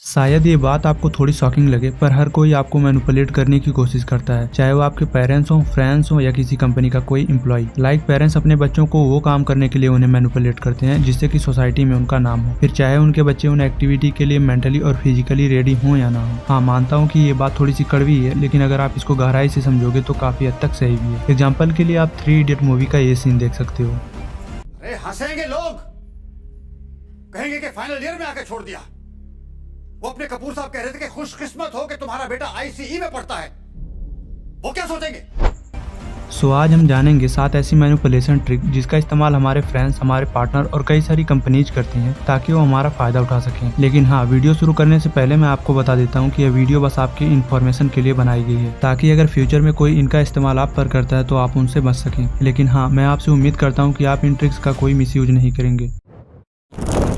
शायद ये बात आपको थोड़ी शॉकिंग लगे, पर हर कोई आपको मैनिपुलेट करने की कोशिश करता है, चाहे वो आपके पेरेंट्स हो, फ्रेंड्स हो या किसी कंपनी का कोई एम्प्लॉय। लाइक पेरेंट्स अपने बच्चों को वो काम करने के लिए उन्हें मैनिपुलेट करते हैं जिससे कि सोसाइटी में उनका नाम हो, फिर चाहे उनके बच्चे उन एक्टिविटी के लिए मेंटली और फिजिकली रेडी हो या ना हो। हाँ, मानता हूँ कि ये बात थोड़ी सी कड़वी है, लेकिन अगर आप इसको गहराई से समझोगे तो काफी हद तक सही भी है। एग्जाम्पल के लिए आप 3 इडियट मूवी का ये सीन देख सकते हो। अरे हंसेंगे लोग, कहेंगे कि फाइनल ईयर में आके छोड़ दिया। वो अपने कपूर साहब कह रहे थे कि खुशकिस्मत हो कि तुम्हारा बेटा आईसीई में पढ़ता है। वो क्या सोचेंगे? सो आज हम जानेंगे 7 ऐसी मैनिपुलेशन ट्रिक जिसका इस्तेमाल हमारे फ्रेंड्स, हमारे पार्टनर और कई सारी कंपनीज करती हैं ताकि वो हमारा फायदा उठा सकें। लेकिन हाँ, वीडियो शुरू करने से पहले मैं आपको बता देता हूँ कि यह वीडियो बस आपकी इन्फॉर्मेशन के लिए बनाई गई है, ताकि अगर फ्यूचर में कोई इनका इस्तेमाल आप पर करता है तो आप उनसे बच सकें। लेकिन हाँ, मैं आपसे उम्मीद करता हूँ कि आप इन ट्रिक्स का कोई मिसयूज नहीं करेंगे।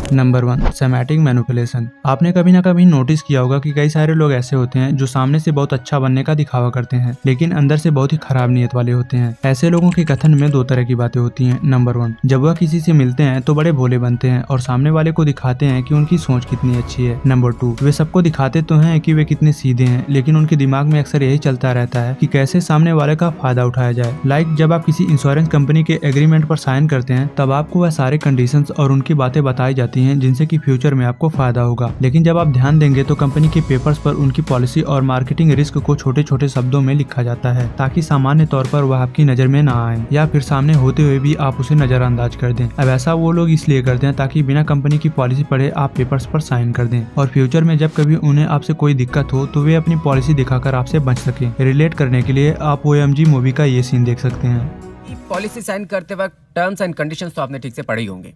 Number 1, semantic manipulation. आपने कभी ना कभी नोटिस किया होगा कि कई सारे लोग ऐसे होते हैं जो सामने से बहुत अच्छा बनने का दिखावा करते हैं, लेकिन अंदर से बहुत ही खराब नियत वाले होते हैं। ऐसे लोगों के कथन में 2 तरह की बातें होती हैं। नंबर 1, जब वह किसी से मिलते हैं तो बड़े भोले बनते हैं और सामने वाले को दिखाते हैं कि उनकी सोच कितनी अच्छी है। नंबर 2, वे सबको दिखाते तो हैं कि वे कितने सीधे हैं, लेकिन उनके दिमाग में अक्सर यही चलता रहता है कि कैसे सामने वाले का फायदा उठाया जाए। लाइक जब आप किसी इंश्योरेंस कंपनी के एग्रीमेंट पर साइन करते हैं, तब आपको वह सारे कंडीशंस और उनकी बातें बताई जाती हैं जिनसे कि फ्यूचर में आपको फायदा होगा। लेकिन जब आप ध्यान देंगे तो कंपनी के पेपर्स पर उनकी पॉलिसी और मार्केटिंग रिस्क को छोटे छोटे शब्दों में लिखा जाता है, ताकि सामान्य तौर पर वह आपकी नजर में ना आए या फिर सामने होते हुए भी आप उसे नजरअंदाज कर दें। अब ऐसा वो लोग इसलिए करते हैं ताकि बिना कंपनी की पॉलिसी पढ़े आप पेपर्स पर साइन कर दें, और फ्यूचर में जब कभी उन्हें आपसे कोई दिक्कत हो तो वे अपनी पॉलिसी दिखाकर आपसे बच सके। रिलेट करने के लिए आप OMG मूवी का ये सीन देख सकते हैं। पॉलिसी साइन करते वक्त टर्म्स एंड कंडीशंस तो आपने ठीक से पढ़े ही होंगे।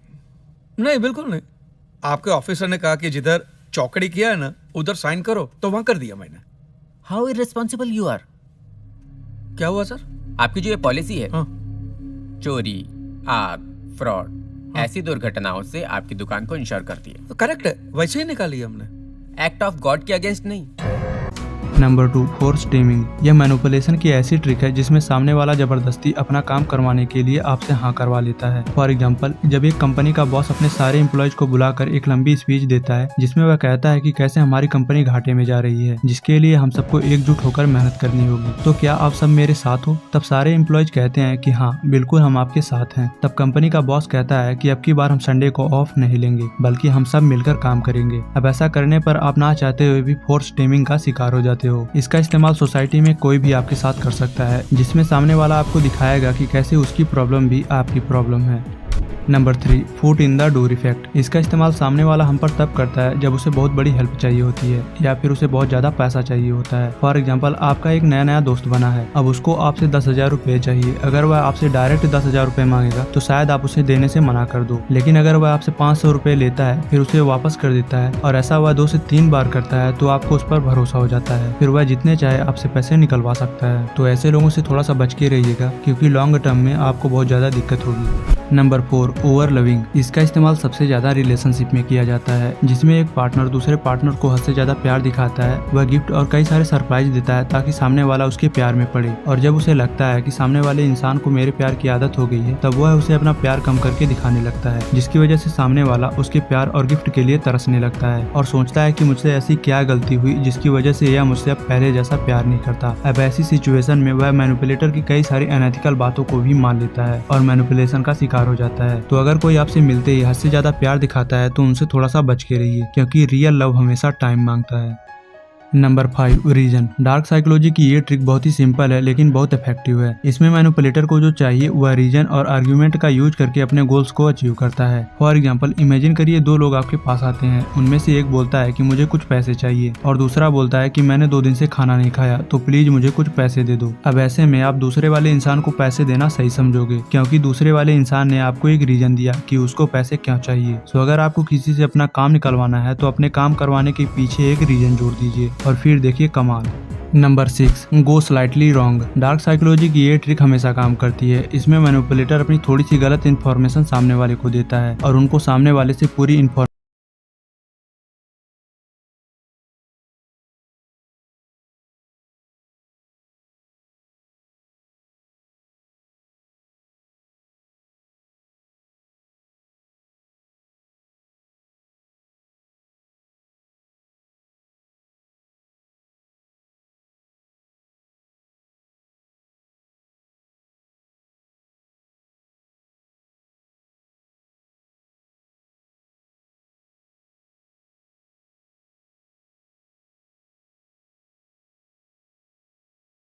नहीं, बिल्कुल नहीं। आपके ऑफिसर ने कहा कि जिधर चौकड़ी किया है ना उधर साइन करो, तो वहां कर दिया मैंने। How irresponsible you are. क्या हुआ सर? आपकी जो ये पॉलिसी है, हाँ। चोरी, आग, फ्रॉड, ऐसी दुर्घटनाओं से आपकी दुकान को इंश्योर करती है। तो करेक्ट है, वैसे ही निकाली हमने। एक्ट ऑफ गॉड के अगेंस्ट नहीं। Number 2, force taming. यह मैनिपुलेशन की ऐसी ट्रिक है जिसमें सामने वाला जबरदस्ती अपना काम करवाने के लिए आपसे हाँ करवा लेता है। फॉर एग्जांपल, जब एक कंपनी का बॉस अपने सारे एम्प्लॉयज को बुलाकर एक लंबी स्पीच देता है जिसमें वह कहता है कि कैसे हमारी कंपनी घाटे में जा रही है, जिसके लिए हम सबको एकजुट होकर मेहनत करनी होगी। तो क्या आप सब मेरे साथ हो? तब सारे एम्प्लॉयज कहते हैं कि हाँ बिल्कुल, हम आपके साथ हैं। तब कंपनी का बॉस कहता है कि अब की बार हम संडे को ऑफ नहीं लेंगे, बल्कि हम सब मिलकर काम करेंगे। अब ऐसा करने पर आप ना चाहते हुए भी फोर्स टेमिंग का शिकार हो जाते हो। इसका इस्तेमाल सोसाइटी में कोई भी आपके साथ कर सकता है, जिसमें सामने वाला आपको दिखाएगा कि कैसे उसकी प्रॉब्लम भी आपकी प्रॉब्लम है। Number 3, foot in the door effect. इसका इस्तेमाल सामने वाला हम पर तब करता है जब उसे बहुत बड़ी हेल्प चाहिए होती है या फिर उसे बहुत ज्यादा पैसा चाहिए होता है। फॉर एग्जांपल, आपका एक नया दोस्त बना है, अब उसको आपसे 10,000 रुपए चाहिए। अगर वह आपसे डायरेक्ट 10,000 रुपए मांगेगा तो शायद आप उसे देने से मना कर दो, लेकिन अगर वह आपसे 500 रुपए लेता है फिर उसे वापस कर देता है और ऐसा वह 2 से 3 बार करता है तो आपको उस पर भरोसा हो जाता है। फिर वह जितने चाहे आपसे पैसे निकलवा सकता है। तो ऐसे लोगों से थोड़ा सा बच के रहिएगा, क्योंकि लॉन्ग टर्म में आपको बहुत ज्यादा दिक्कत होगी। Number 4, over loving. इसका इस्तेमाल सबसे ज्यादा रिलेशनशिप में किया जाता है, जिसमें एक पार्टनर दूसरे पार्टनर को हद से ज्यादा प्यार दिखाता है। वह गिफ्ट और कई सारे सरप्राइज देता है ताकि सामने वाला उसके प्यार में पड़े, और जब उसे लगता है कि सामने वाले इंसान को मेरे प्यार की आदत हो गई है, तब वह उसे अपना प्यार कम करके दिखाने लगता है, जिसकी वजह से सामने वाला उसके प्यार और गिफ्ट के लिए तरसने लगता है और सोचता है कि मुझसे ऐसी क्या गलती हुई जिसकी वजह से यह मुझसे अब पहले जैसा प्यार नहीं करता। अब ऐसी सिचुएशन में वह मैनिपुलेटर की कई सारी अनएथिकल बातों को भी मान लेता है और मैनिपुलेशन का शिकार हो जाता है। तो अगर कोई आपसे मिलते ही हद से ज्यादा प्यार दिखाता है तो उनसे थोड़ा सा बच के रहिए, क्योंकि रियल लव हमेशा टाइम मांगता है। Number 5, reason. डार्क साइकोलॉजी की ये ट्रिक बहुत ही सिंपल है लेकिन बहुत इफेक्टिव है। इसमें मैनिपुलेटर को जो चाहिए वह रीजन और आर्ग्यूमेंट का यूज करके अपने गोल्स को अचीव करता है। फॉर एग्जांपल, इमेजिन करिए 2 लोग आपके पास आते हैं। उनमें से एक बोलता है कि मुझे कुछ पैसे चाहिए और दूसरा बोलता है कि मैंने 2 दिन से खाना नहीं खाया, तो प्लीज मुझे कुछ पैसे दे दो। अब ऐसे में आप दूसरे वाले इंसान को पैसे देना सही समझोगे, क्योंकि दूसरे वाले इंसान ने आपको एक रीजन दिया कि उसको पैसे क्यों चाहिए। सो अगर आपको किसी से अपना काम निकलवाना है तो अपने काम करवाने के पीछे एक रीजन जोड़ दीजिए और फिर देखिए कमाल। नंबर 6, गो स्लाइटली रॉन्ग। डार्क साइकोलॉजी की ये ट्रिक हमेशा काम करती है। इसमें मैनिपुलेटर अपनी थोड़ी सी गलत इन्फॉर्मेशन सामने वाले को देता है और उनको सामने वाले से पूरी इन्फॉर्मेशन